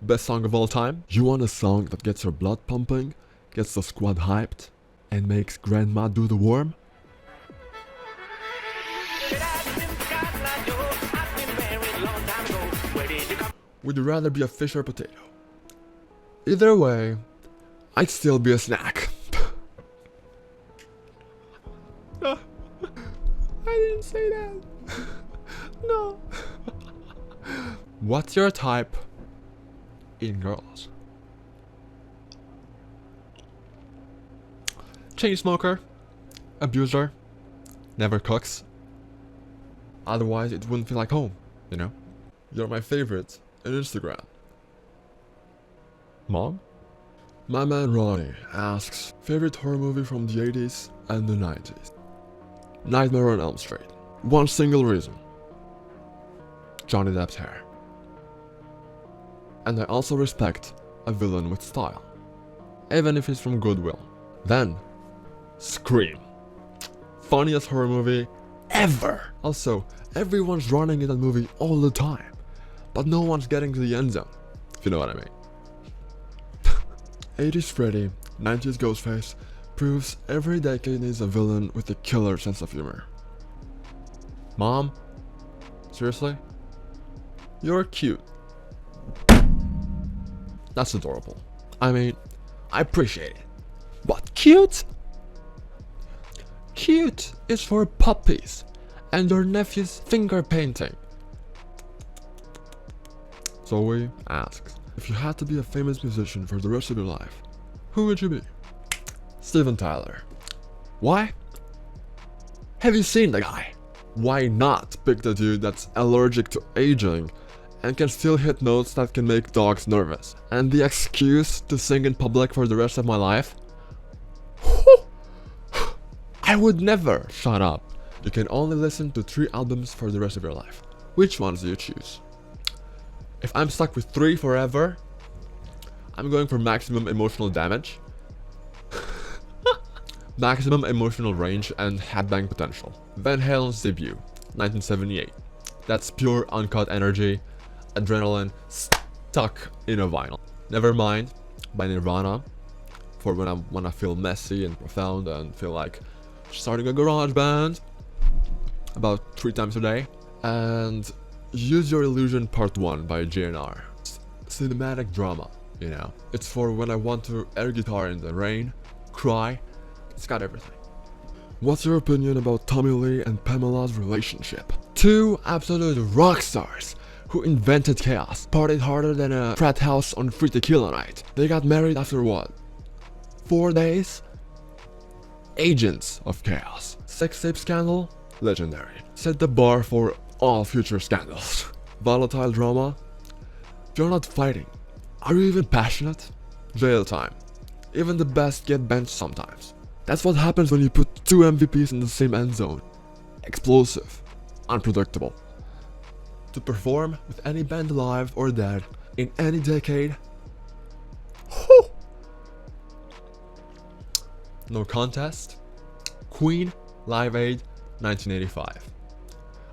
Best song of all time? You want a song that gets your blood pumping, gets the squad hyped, and makes grandma do the worm? Would you rather be a fish or potato? Either way, I'd still be a snack. I didn't say that. No. What's your type in girls? Chain smoker, abuser, never cooks. Otherwise it wouldn't feel like home, you know? You're my favorite on Instagram. Mom? My man Ronnie asks, favorite horror movie from the 80s and the 90s? Nightmare on Elm Street. One single reason. Johnny Depp's hair. And I also respect a villain with style, even if he's from Goodwill. Then, Scream. Funniest horror movie ever! Also, everyone's running in that movie all the time, but no one's getting to the end zone, if you know what I mean. 80s Freddy, 90s Ghostface proves every decade needs a villain with a killer sense of humor. Mom? Seriously? You're cute. That's adorable. I mean, I appreciate it. But cute? Cute is for puppies and your nephew's finger painting. Zoe asks, if you had to be a famous musician for the rest of your life, who would you be? Steven Tyler. Why? Have you seen the guy? Why not pick the dude that's allergic to aging and can still hit notes that can make dogs nervous? And the excuse to sing in public for the rest of my life? I would never shut up. You can only listen to 3 albums for the rest of your life. Which ones do you choose? If I'm stuck with 3 forever, I'm going for maximum emotional damage, maximum emotional range, and headbang potential. Van Halen's debut, 1978. That's pure uncut energy, adrenaline stuck in a vinyl. Nevermind by Nirvana, for when I wanna feel messy and profound and feel like starting a garage band about 3 times a day. And Use Your Illusion Part 1 by GNR. Cinematic drama, you know. It's for when I want to air guitar in the rain, cry. It's got everything. What's your opinion about Tommy Lee and Pamela's relationship? 2 absolute rock stars who invented chaos, partied harder than a frat house on free tequila night. They got married after what? 4 days? Agents of chaos. Sex tape scandal? Legendary. Set the bar for all future scandals. Volatile drama? You're not fighting. Are you even passionate? Jail time. Even the best get benched sometimes. That's what happens when you put 2 MVPs in the same end zone. Explosive. Unpredictable. To perform with any band alive or dead in any decade. Whew. No contest. Queen, Live Aid, 1985.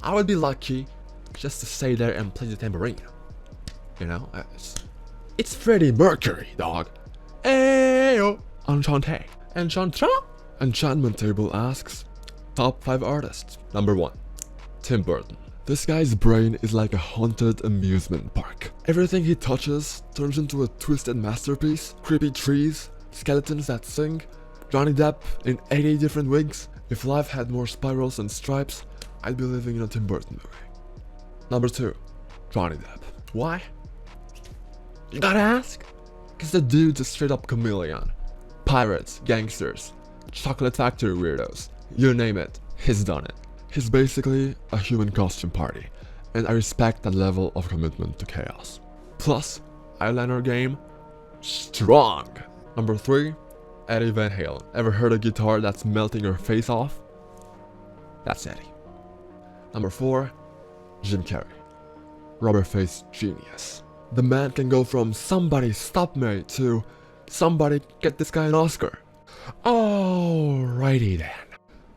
I would be lucky just to stay there and play the tambourine. You know, it's Freddie Mercury, dog. Ayo, enchanté, enchantrant. Enchantment Table asks, top 5 artists. Number 1, Tim Burton. This guy's brain is like a haunted amusement park. Everything he touches turns into a twisted masterpiece. Creepy trees, skeletons that sing, Johnny Depp in 80 different wigs. If life had more spirals and stripes, I'd be living in a Tim Burton movie. Number 2, Johnny Depp. Why? You gotta ask? Cause the dude's a straight up chameleon. Pirates, gangsters, chocolate factory weirdos, you name it, he's done it. He's basically a human costume party, and I respect that level of commitment to chaos. Plus, eyeliner game, strong. Number 3, Eddie Van Halen. Ever heard a guitar that's melting your face off? That's Eddie. Number 4, Jim Carrey. Rubber-faced genius. The man can go from somebody stop me to somebody get this guy an Oscar. Alrighty then.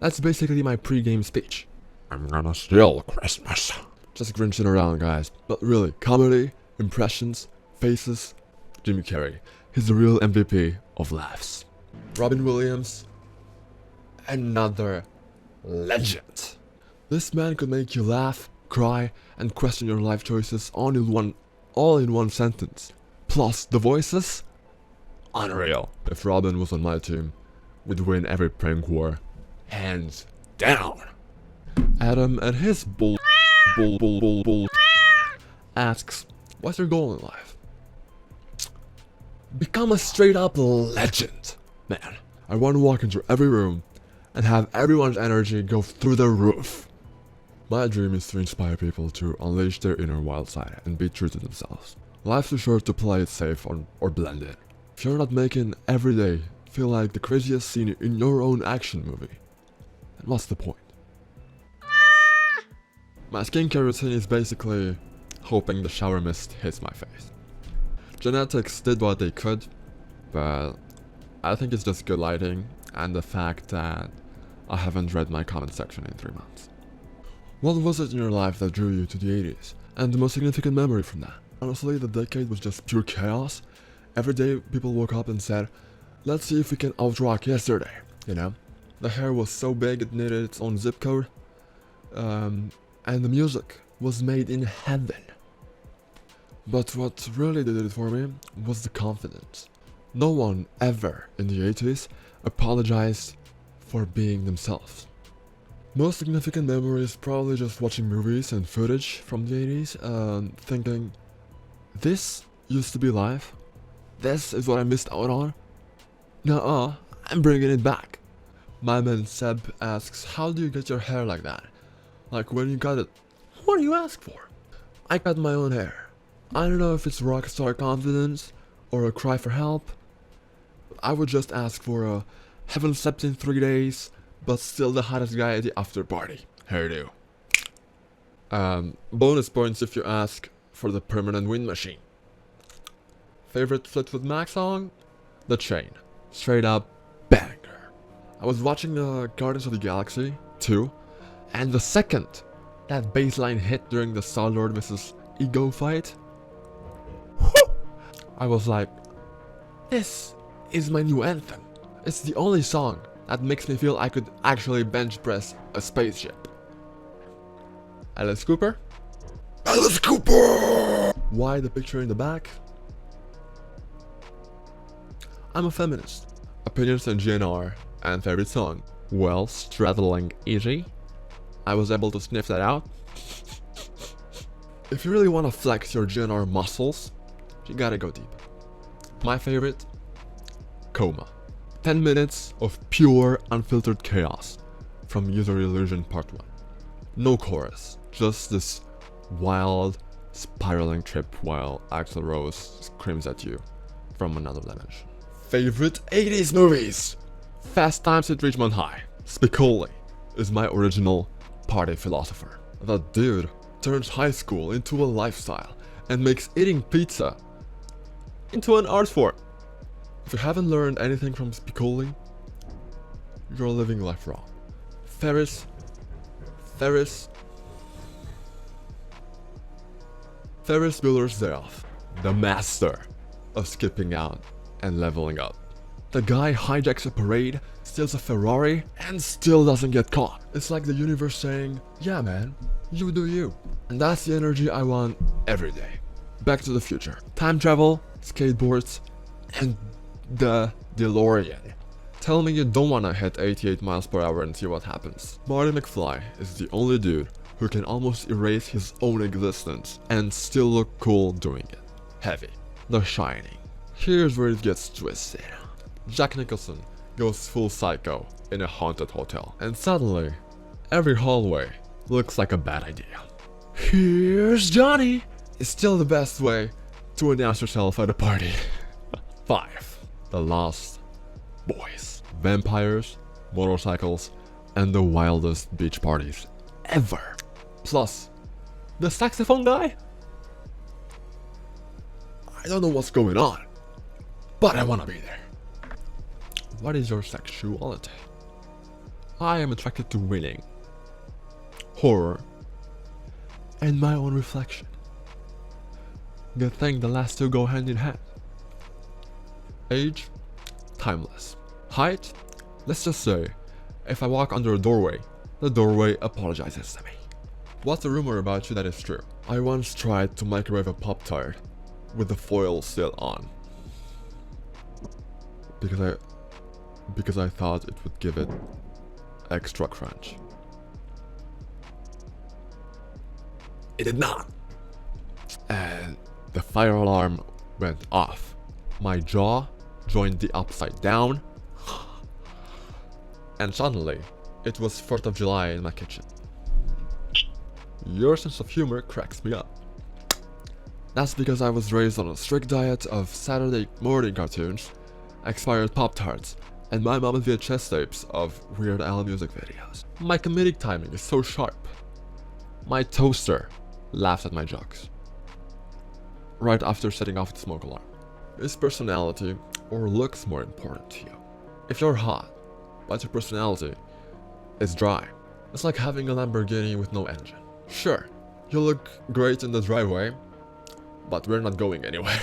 That's basically my pre-game speech. I'm gonna steal Christmas. Just grinching around, guys. But really, comedy, impressions, faces, Jimmy Carrey. He's the real MVP of laughs. Robin Williams, another legend. This man could make you laugh, cry, and question your life choices all in one sentence. Plus, the voices? Unreal. If Robin was on my team, we'd win every prank war. Hands down. Adam and his bull asks, what's your goal in life? Become a straight up legend. Man, I want to walk into every room and have everyone's energy go through the roof. My dream is to inspire people to unleash their inner wild side and be true to themselves. Life's too short to play it safe or blend in. If you're not making every day feel like the craziest scene in your own action movie, then what's the point? My skincare routine is basically hoping the shower mist hits my face. Genetics did what they could, but I think it's just good lighting and the fact that I haven't read my comment section in 3 months. What was it in your life that drew you to the 80s? And the most significant memory from that? Honestly, the decade was just pure chaos. Every day people woke up and said, let's see if we can outrock yesterday, you know? The hair was so big it needed its own zip code. And the music was made in heaven. But what really did it for me was the confidence. No one ever in the 80s apologized for being themselves. Most significant memory is probably just watching movies and footage from the 80s and thinking, this used to be life? This is what I missed out on? Nuh-uh, I'm bringing it back. My man Seb asks, how do you get your hair like that? Like when you got it, what do you ask for? I cut my own hair. I don't know if it's rockstar confidence or a cry for help. I would just ask for a haven't slept in 3 days, but still the hottest guy at the after party hairdo. Bonus points if you ask for the permanent wind machine. Favorite Fleetwood Mac song? The Chain. Straight up banger. I was watching Guardians of the Galaxy 2, and the second that bassline hit during the Star-Lord vs. Ego fight, I was like, this is my new anthem. It's the only song that makes me feel I could actually bench press a spaceship. Alice Cooper? Alice Cooper! Why the picture in the back? I'm a feminist. Opinions on GNR and favorite song? Well, straddling easy. I was able to sniff that out. If you really want to flex your GNR muscles, you gotta go deep. My favorite? Coma. 10 minutes of pure unfiltered chaos from User Illusion Part 1. No chorus, just this wild spiraling trip while Axl Rose screams at you from another dimension. Favorite 80s movies? Fast Times at Ridgemont High. Spicoli is my original party philosopher. That dude turns high school into a lifestyle and makes eating pizza into an art form. If you haven't learned anything from Spicoli, you're living life wrong. Ferris Bueller's Day Off, the master of skipping out and leveling up. The guy hijacks a parade, steals a Ferrari, and still doesn't get caught. It's like the universe saying, yeah man, you do you. And that's the energy I want every day. Back to the Future. Time travel, skateboards, and the DeLorean. Tell me you don't wanna hit 88 miles per hour and see what happens. Marty McFly is the only dude who can almost erase his own existence and still look cool doing it. Heavy. The Shining. Here's where it gets twisted. Jack Nicholson goes full psycho in a haunted hotel, and suddenly, every hallway looks like a bad idea. Here's Johnny! It's still the best way to announce yourself at a party. 5. The Lost Boys. Vampires, motorcycles, and the wildest beach parties ever. Plus, the saxophone guy? I don't know what's going on, but I wanna be there. What is your sexuality? I am attracted to winning, horror, and my own reflection. Good thing the last two go hand in hand. Age? Timeless. Height? Let's just say, if I walk under a doorway, the doorway apologizes to me. What's a rumor about you that is true? I once tried to microwave a Pop-Tart with the foil still on. Because I thought it would give it extra crunch. It did not! And the fire alarm went off. My jaw joined the upside down. And suddenly, it was 4th of July in my kitchen. Your sense of humor cracks me up. That's because I was raised on a strict diet of Saturday morning cartoons, expired Pop-Tarts, and my mom's VHS tapes of Weird Al music videos. My comedic timing is so sharp. My toaster laughs at my jokes right after setting off the smoke alarm. Is personality or looks more important to you? If you're hot, but your personality is dry, it's like having a Lamborghini with no engine. Sure, you look great in the driveway, but we're not going anywhere.